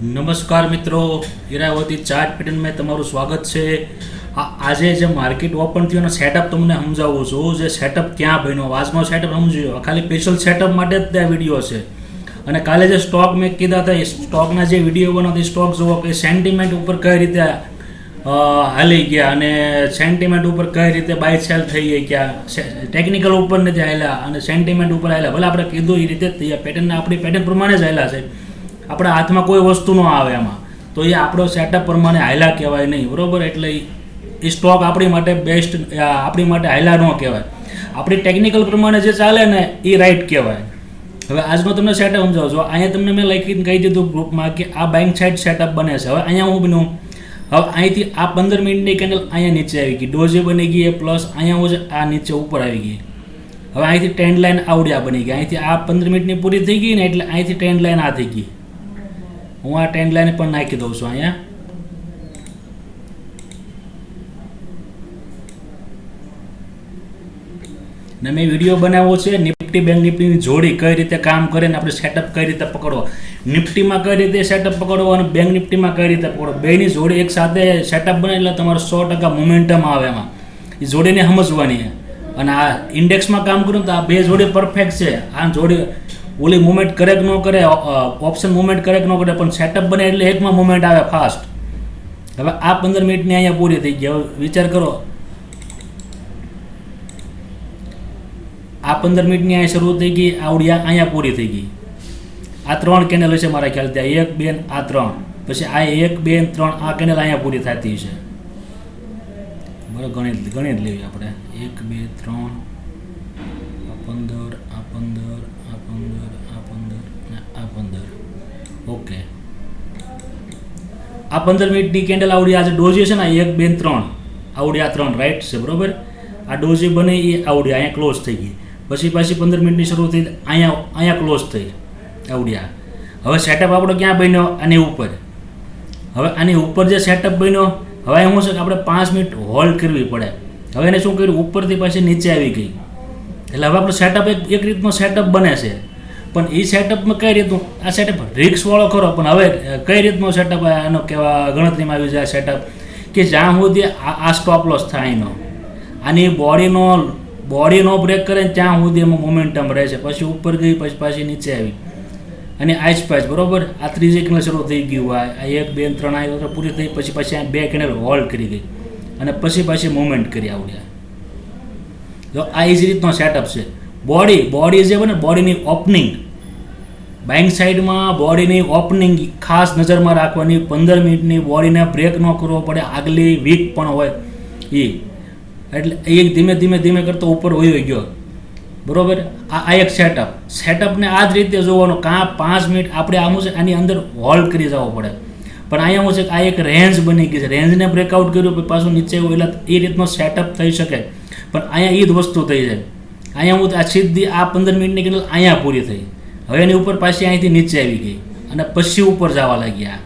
નમસ્કાર મિત્રો, Iravati chart pattern में તમારું સ્વાગત છે। આજે જે માર્કેટ ઓપન થયું અને સેટઅપ તમને સમજાવું છું। જે સેટઅપ ક્યાં બન્યો, આજનો સેટઅપ સમજો, ખાલી સ્પેશિયલ સેટઅપ માટે જ તે વિડીયો છે। અને કાલે જે સ્ટોક મેં કીધા હતા એ સ્ટોકના જે વિડીયો બનાવતી સ્ટોક જુઓ કે સેન્ટિમેન્ટ ઉપર કઈ રીતે હાલી ગયા અને સેન્ટિમેન્ટ ઉપર કઈ રીતે બાય સેલ થઈ ગયા, ટેકનિકલ ઉપર નથી હાલ્યા અને સેન્ટિમેન્ટ ઉપર હાલ્યા। ભલે આપણે કીધું એ રીતે પેટર્નને આપણી પેટર્ન પ્રમાણે જ હાલ્યા છે। આપણા હાથમાં કોઈ વસ્તુ ન આવે એમાં, તો એ આપણો સેટઅપ પ્રમાણે હાલ્યા કહેવાય નહીં, બરાબર। એટલે એ સ્ટોક આપણી માટે બેસ્ટ, આપણી માટે હાલ્યા ન કહેવાય। આપણી ટેકનિકલ પ્રમાણે જે ચાલે ને એ રાઈટ કહેવાય। હવે આજનો તમને સેટઅપ સમજાવું છું। અહીંયા તમને મેં લખીને કહી દીધું ગ્રુપમાં કે આ બાઇંગ સાઇડ સેટઅપ બને છે। હવે અહીંયા હું બન્યું, હવે અહીંથી આ 15 મિનિટની કેન્ડલ અહીંયા નીચે આવી ગઈ, ડોઝે બની ગઈ, પ્લસ અહીંયા હું છે આ નીચે ઉપર આવી ગઈ। હવે અહીંથી ટ્રેન્ડ લાઇન આવડ્યા બની ગઈ, અહીંથી આ 15 મિનિટની પૂરી થઈ ગઈ ને એટલે અહીંથી ટ્રેન્ડ લાઇન આ થઈ ગઈ। હું આ ટ્રેન્ડ લાઇન પણ નાખી દઉં છું અહીંયા। ને મેં વિડીયો બનાવ્યો છે નિફ્ટી બેંક નિફ્ટીની જોડી કઈ રીતે કામ કરે ને આપણે સેટઅપ કઈ રીતે પકડવો, નિફ્ટીમાં કઈ રીતે સેટઅપ પકડવો અને બેંક નિફ્ટીમાં કઈ રીતે પકડવો, બેની જોડી એક સાથે સેટઅપ બને એટલે તમારે 100% મોમેન્ટમ આવે એમાં। એ જોડીને સમજવાની છે। અને આ ઇન્ડેક્સમાં કામ કરું તો આ બે જોડી પરફેક્ટ છે। આ જોડી ઓલી મુવમેન્ટ કરે કે ન કરે, ઓપ્શન મુવમેન્ટ કરે કે ન કરે, પણ સેટઅપ બને એટલે એકમાં મુવમેન્ટ આવે ફાસ્ટ। હવે આ 15 મિનિટની અહીંયા પૂરી થઈ ગઈ। હવે વિચાર કરો, આ 15 મિનિટની અહીંયા શરૂ થઈ ગઈ, આવડી અહીંયા પૂરી થઈ ગઈ। આ 3 કેન્ડલ હશે મારા ખ્યાલથી, 1 2 આ 3, પછી આ 1 2 3 આ કેન્ડલ અહીંયા પૂરી થતી છે, બરાબર। ગણિત લેવી આપણે, 1 2 3 આ 15 આ 15 આ 15 આ 15 ને આ 15, ઓકે। આ 15 મિનિટની કેન્ડલ આવડી, આજે ડોઝી છે ને 1 2 3 આવડી, આ 3 રાઈટ છે, બરાબર। આ ડોઝી બને એ આવડી અહીંયા ક્લોઝ થઈ ગઈ, પછી પાછી 15 મિનિટની શરૂ થઈ, અહીંયા ક્લોઝ થઈ આવડ્યા। હવે સેટઅપ આપણો ક્યાં બન્યો? આની ઉપર। હવે આની ઉપર જે સેટઅપ બન્યો, હવે શું છે કે આપણે 5 મિનિટ હોલ્ડ કરવી પડે। હવે એને શું કર્યું, ઉપરથી પાછી નીચે આવી ગઈ, એટલે હવે આપણો સેટઅપ એક રીતનો સેટઅપ બને છે। પણ એ સેટઅપમાં કઈ રીતનું, આ સેટઅપ રિસ્કવાળો ખરો, પણ હવે કઈ રીતનો સેટઅપ એનો કહેવા ગણતરીમાં આવી જાય સેટઅપ કે જ્યાં સુધી આ સ્ટોપ લોસ થાય એનો, આની બોડી નો બ્રેક કરે ત્યાં સુધી એમાં મોમેન્ટમ રહે છે। પછી ઉપર ગઈ, પછી પાછી નીચે આવી અને આઈસ પાઇસ, બરાબર। આ ત્રીજી કેન્ડલ શરૂ થઈ ગયું હોય, આ 1 2 3 આવી પૂરી થઈ, પછી પાછી આ 2 કેન્ડલ હોલ્ડ કરી ગઈ અને પછી પાછી મુવમેન્ટ કરી આવડ્યા। જો આ એ જ રીતનો સેટઅપ છે। બોડી જે બને, બોડીની ઓપનિંગ, બાઇંગ સાઈડમાં બોડીની ઓપનિંગ ખાસ નજરમાં રાખવાની। 15 મિનિટની બોડીને બ્રેક ન કરવો પડે, આગલી વીક પણ હોય એ, એટલે એક ધીમે ધીમે કરતો ઉપર વયો ગયો, બરાબર। આ એક સેટઅપને આ જ રીતે જોવાનો, કાં 5 મિનિટ આપણે આમ છે આની અંદર હોલ્ડ કરી જવો પડે, પણ અહીંયા શું છે કે આ એક રેન્જ બની ગઈ છે, રેન્જને બ્રેકઆઉટ કર્યું પછી પાછું નીચે આવ્યું, એટલે એ રીતનો સેટઅપ થઈ શકે। પણ અહીંયા એ જ વસ્તુ થઈ જાય, અહીંયા હું આ સીધી આ 15 મિનિટની કેન્ડલ અહીંયા પૂરી થઈ, હવે એની ઉપર પાછી અહીંથી નીચે આવી ગઈ અને પછી ઉપર જવા લાગ્યા,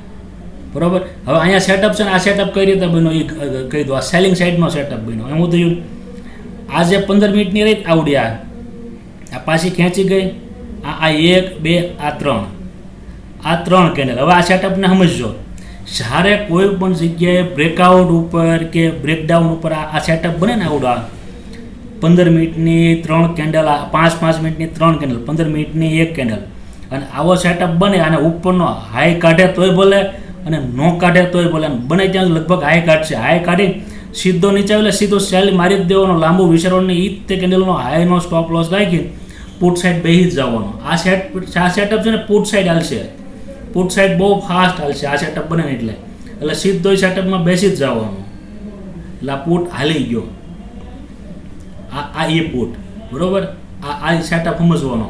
બરાબર। હવે અહીંયા સેટઅપ છે ને, આ સેટઅપ કઈ રીતે બન્યો એ કહી દો। આ સેલિંગ સાઇડનો સેટઅપ બન્યો, એમ થયું આ જે 15 મિનિટની રહી આવડ્યા, આ પાછી ખેંચી ગઈ, આ 1 2 આ 3 કેન્ડલ। હવે આ સેટઅપને સમજજો, જ્યારે કોઈ પણ જગ્યાએ બ્રેકઆઉટ ઉપર કે બ્રેકડાઉન ઉપર આ સેટઅપ બને ને આવડા 15 મિનિટની 3 કેન્ડલ, 5 મિનિટની 3 કેન્ડલ, 15 મિનિટની 1 કેન્ડલ, અને આવો સેટઅપ બને અને ઉપરનો હાઈ કાઢે તોય બોલે અને નો કાઢે તોય બોલે, બને ત્યાં લગભગ હાઈ કાઢશે, હાઈ કાઢી સીધો નીચે આવે સીધો સેલ મારી જ દેવાનો, લાંબુ વિચારવાનો, એ જ તે કેન્ડલનો હાઈનો સ્ટોપ લોસ રાખી પુટ સાઈડ બેસી જ જવાનો। આ સેટઅપ છે ને પુટ સાઈડ હાલશે, પુટ સાઈડ બહુ ફાસ્ટ હાલશે આ સેટઅપ બને ને એટલે સીધો સેટઅપમાં બેસી જ જવાનું, એટલે આ પુટ હાલી ગયો, આ એ પુટ, બરાબર। આ સેટઅપ સમજવાનો।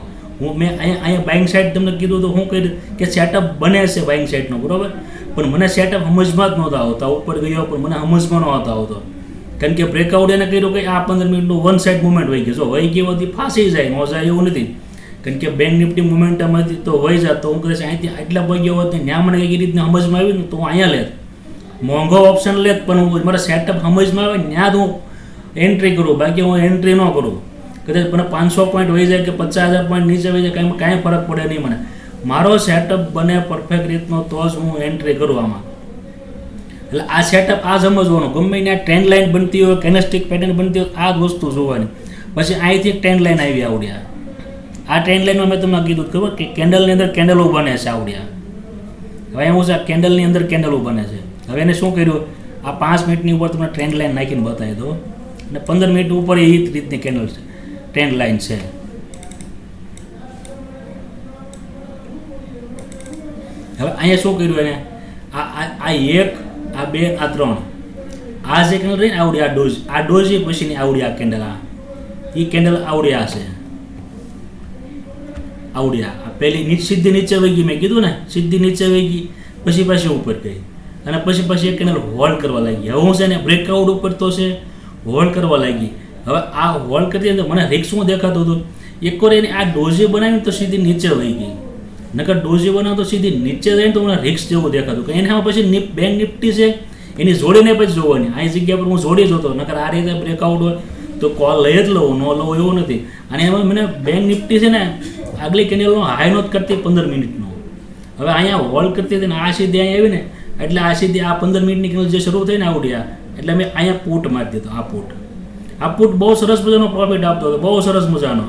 મેં અહીંયા બાઇંગ સાઇડ તમને કીધું તો હું કહી કે સેટઅપ બને છે બાઇંગ સાઇડનો, બરાબર, પણ મને સેટઅપ સમજમાં જ નહોતા આવતા, ઉપર ગયો પણ મને સમજમાં નહોતા આવતો, કારણ કે બ્રેકઆઉટ એને કર્યું કે આ 15 મિનિટનું વન સાઇડ મુવમેન્ટ વહી ગયું, જો વહી ગઈ હોતી ફાંસી જાય, ન જાય એવું નથી, કારણ કે બેંક નિફ્ટી મુવમેન્ટમ હતી તો વહી જાત, તો હું કદાચ અહીંથી આટલા વહી ગયો હોત ને ત્યાં મને કઈ રીતના સમજમાં આવી ને તો હું અહીંયા લેત, મોંઘો ઓપ્શન લેત, પણ હું મારા સેટઅપ સમજમાં આવે ત્યાં જ હું એન્ટ્રી કરું, બાકી હું એન્ટ્રી ન કરું। કદાચ મને 500 પોઈન્ટ વહી જાય કે 50,000 પોઈન્ટ નીચે વહી જાય, કાંઈ ફરક પડે નહીં મને, મારો સેટઅપ બને પરફેક્ટ રીતનો તો જ હું એન્ટ્રી કરું આમાં. એટલે આ સેટઅપ આ સમજવાનું, ગમે ત્યાં ટ્રેન્ડ લાઇન બનતી હોય, કેનેસ્ટિક પેટર્ન બનતી હોય, આ જ વસ્તુ જોવાની. પછી અહીંથી એક ટ્રેન્ડ લાઇન આવી આવડ્યા. આ ટ્રેન્ડ લાઇનમાં મેં તમને કીધું ખબર કે કેન્ડલની અંદર કેન્ડલો બને છે આવડ્યા. હવે એવું છે કેન્ડલની અંદર કેન્ડલો બને છે. હવે એને શું કર્યું, આ 5 મિનિટની ઉપર તમને ટ્રેન્ડ લાઇન નાખીને બતાવી દો, અને 15 મિનિટ ઉપર એ રીતની કેન્ડલ છે, ટ્રેન્ડ લાઇન છે. હવે અહીંયા શું કર્યું એને, આ 1, આ 2, આ 3, આ જે કેન્ડલ રહી ને આવડી આ ડોઝ પછીની આવડી આ કેન્ડલ, એ કેન્ડલ આવડ્યા હશે, આવડ્યા પેલી સીધી નીચે વહી ગઈ, મેં કીધું ને સીધી નીચે વહી ગઈ, પછી પાછી ઉપર ગઈ, અને પછી એક કેન્ડલ હોલ્ડ કરવા લાગી. હવે હું છે ને બ્રેકઆઉટ ઉપર તો છે હોલ્ડ કરવા લાગી. હવે આ હોલ્ડ કરતી અંદર મને રિક્સ શું દેખાતું હતું, એક વાર એને આ ડોઝી બનાવીને તો સીધી નીચે વહી ગઈ, નકર ડોઝી બનાવો તો સીધી નીચે જઈને તો મને રિક્સ જેવું દેખાતું કે એને પછી બેંક નિફ્ટી છે એની જોડીને પછી જોવાની. આ જગ્યા પર હું જોડી જોતો, નકર આ રીતે બ્રેકઆઉટ હોય તો કોલ લઈ જ લઉં, ન લઉં એવું નથી. અને એમાં મને બેંક નિફ્ટી છે ને આગલી કેન્ડલનો હાઈ નોટ કરતી 15 મિનિટનો. હવે અહીંયા હોલ્ડ કરતી હતી ને આ સીધી અહીંયા આવી ને, એટલે આ સીધી આ 15 મિનિટની કેન્ડલ જે શરૂ થઈ ને આવડ્યા, એટલે મેં અહીંયા પુટ મારી દીધો. આ પુટ બહુ સરસ મજાનો પ્રોફિટ આપતો હતો, બહુ સરસ મજાનો,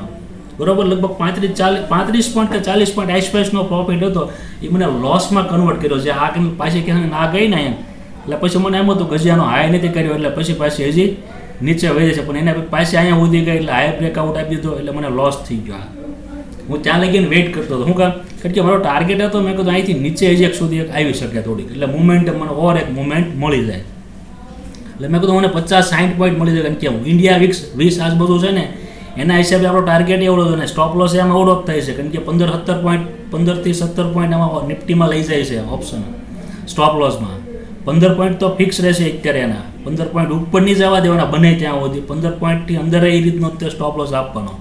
બરોબર. લગભગ 35 પોઈન્ટ કે 40 પોઈન્ટ આસપાસનો પ્રોફિટ હતો. એ મને લોસમાં કન્વર્ટ કર્યો છે. આ કેન્ડલ પાછી કે ના ગઈ ને અહીંયા, એટલે પછી મને એમ હતું ગજિયાનો હાઈ નથી કર્યો, એટલે પાછી હજી નીચે વહી જશે, પણ એના પાછી અહીંયા ઉધી ગઈ, એટલે હાઈ બ્રેકઆઉટ આપી દીધો, એટલે મને લોસ થઈ ગયો. હું ત્યાં લગીને વેઇટ કરતો હતો. શું કામ, કારણ કે મારો ટાર્ગેટ હતો, મેં કીધું અહીંથી નીચે હજી એક સુધી આવી શકે થોડીક, એટલે મુવમેન્ટ મને ઓર એક મુવમેન્ટ મળી જાય. એટલે મેં કીધું મને 50-60 પોઈન્ટ મળી જાય, કારણ કે ઇન્ડિયા વિક્સ 20 આજુબાજુ છે ને, એના હિસાબે આપણો ટાર્ગેટ એવડો છે ને સ્ટોપ લોસ એમાં એવડો જ થાય છે, કારણ કે 15-17 પોઈન્ટ આમાં નિફ્ટીમાં લઈ જાય છે ઓપ્શન સ્ટોપ લોસમાં. 15 પોઈન્ટ તો ફિક્સ રહેશે અત્યારે, એના 15 પોઈન્ટ ઉપર નહીં જવા દેવાના બને ત્યાં સુધી, 15 પોઈન્ટથી અંદર એ રીતનો સ્ટોપ લોસ આપવાનો.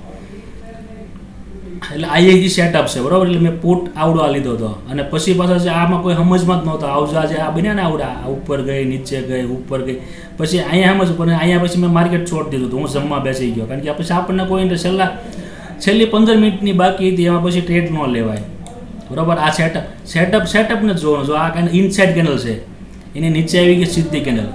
એટલે આ એક સેટઅપ છે, બરાબર. એટલે મેં પુટ આવડો આ લીધો હતો, અને પછી પાછા છે આમાં કોઈ સમજમાં જ નહોતા. આવજા જે આ બન્યા ને આવડા, ઉપર ગઈ, નીચે ગઈ, ઉપર ગઈ, પછી અહીંયા સમજ પડે. અહીંયા પછી મેં માર્કેટ છોડી દીધું હતું, હું જમવા બેસી ગયો, કારણ કે પછી આપણને કોઈ છેલ્લી 15 મિનિટની બાકી હતી, એમાં પછી ટ્રેડ ન લેવાય, બરાબર. આ સેટઅપને જ જોવાનું. જો આ ઇનસાઇડ કેન્ડલ છે, એની નીચે આવી ગઈ સીધી કેન્ડલ,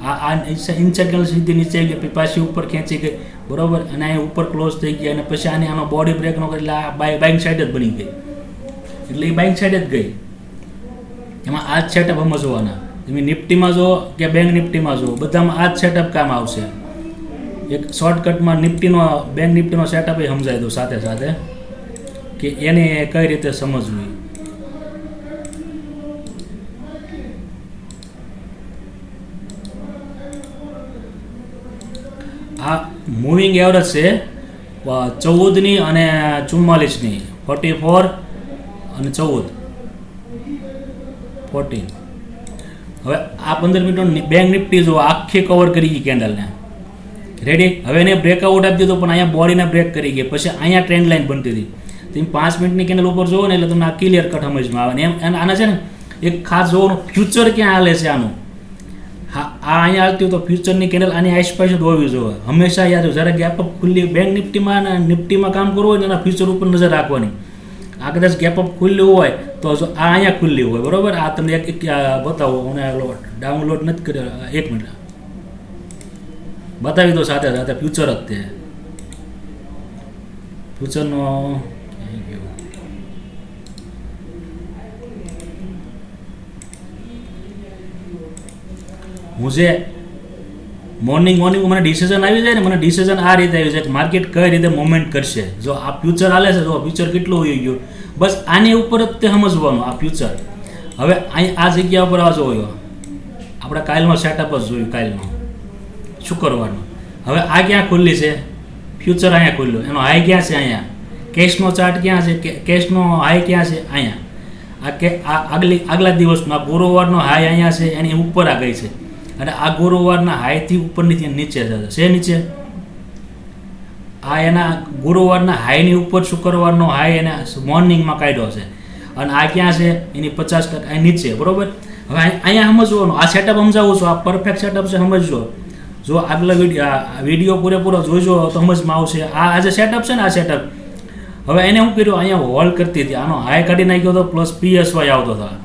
આ ઇનસાઇડ કેન્ડલ સીધી નીચે આવી ગઈ, પાછી ઉપર ખેંચી ગઈ, બરાબર. અને અહીંયા ઉપર ક્લોઝ થઈ ગયા, અને પછી આનો બોડી બ્રેક નો એટલે આ બાઇંગ સાઈડ જ બની ગઈ, એટલે એ બાઇંગ સાઈડ જ ગઈ. એમાં આ જ સેટઅપ સમજવાના. તમે નિફ્ટીમાં જો કે બેંક નિફ્ટીમાં જો, બધામાં આ જ સેટઅપ કામ આવશે. એક શોર્ટકટમાં બેંક નિફ્ટીનો સેટઅપ એ સમજાય દો સાથે સાથે, કે એને કઈ રીતે સમજવું. આ મૂવિંગ એવરેજ છે 14ની અને 44ની, 44 અને 14, 14. હવે આ 15 મિનિટનો બેંક નિફ્ટી જો આખી કવર કરી ગઈ કેન્ડલને, રેડી. હવે એને બ્રેકઆઉટ આપી દીધો, પણ અહીંયા બોડીને બ્રેક કરી ગઈ, પછી અહીંયા ટ્રેન્ડ લાઇન બનતી હતી. તમે 5 મિનિટની કેન્ડલ ઉપર જોવો ને, એટલે તમને આ ક્લિયર કટ સમજમાં આવે ને. એમ આના છે ને એક ખાસ જોવાનું, ફ્યુચર ક્યાં હાલે છે આનું. હા, આ અહીંયા હાલતી હોય તો ફ્યુચરની કેન્ડલ આની આસપાસ જ હોવી જોઈએ હંમેશા. યાદ જ્યારે ગેપઅપ ખુલ્લી બેંક નિફ્ટીમાં અને નિફ્ટીમાં કામ કરવું હોય ને, એના ફ્યુચર ઉપર નજર રાખવાની. આ કદાચ ગેપઅપ ખુલ્લું હોય તો આ અહીંયા ખુલ્લી હોય, બરાબર. આ તમને એક બતાવો, મને ડાઉનલોડ નથી કર્યો, 1 મિનિટ બતાવી દો સાથે સાથે. ફ્યુચર જ તે ફ્યુચરનો હું જે મોર્નિંગ મને ડિસિઝન આવી જાય ને, મને ડિસિઝન આ રીતે આવી જાય કે માર્કેટ કઈ રીતે મુવમેન્ટ કરશે. જો આ ફ્યુચર હાલે છે, જો ફ્યુચર કેટલું હોઈ ગયું, બસ આની ઉપર જ તે સમજવાનું આ ફ્યુચર. હવે અહીં આ જગ્યા ઉપર આ જોયો આપણે કાલનો સેટઅપ જ જોયું, કાલનો શુક્રવારનો. હવે આ ક્યાં ખુલ્લી છે, ફ્યુચર અહીંયા ખુલ્લું, એનો હાઈ ક્યાં છે, અહીંયા. કેશનો ચાર્ટ ક્યાં છે, કેશનો હાઈ ક્યાં છે, અહીંયા. આગલા દિવસનો આ ગુરુવારનો હાઈ અહીંયા છે, એની ઉપર આ ગઈ છે, અને આ ગુરુવારના હાઈથી ઉપરની નીચે છે નીચે. આ એના ગુરુવારના હાઈની ઉપર શુક્રવારનો હાઈ એને મોર્નિંગમાં કાઢ્યો છે, અને આ ક્યાં છે, એની 50% નીચે, બરાબર. હવે અહીંયા સમજવાનું, આ સેટઅપ સમજાવું છું, આ પરફેક્ટ સેટઅપ છે, સમજજો. જો આગલા વિડીયો પૂરેપૂરો જોઈજો તો સમજમાં આવશે. આ જે સેટઅપ છે ને, આ સેટઅપ હવે એને શું કર્યું, અહીંયા હોલ્ડ કરતી હતી, આનો હાઈ કાઢી નાખ્યો હતો પ્લસ PSY આવતો હતો,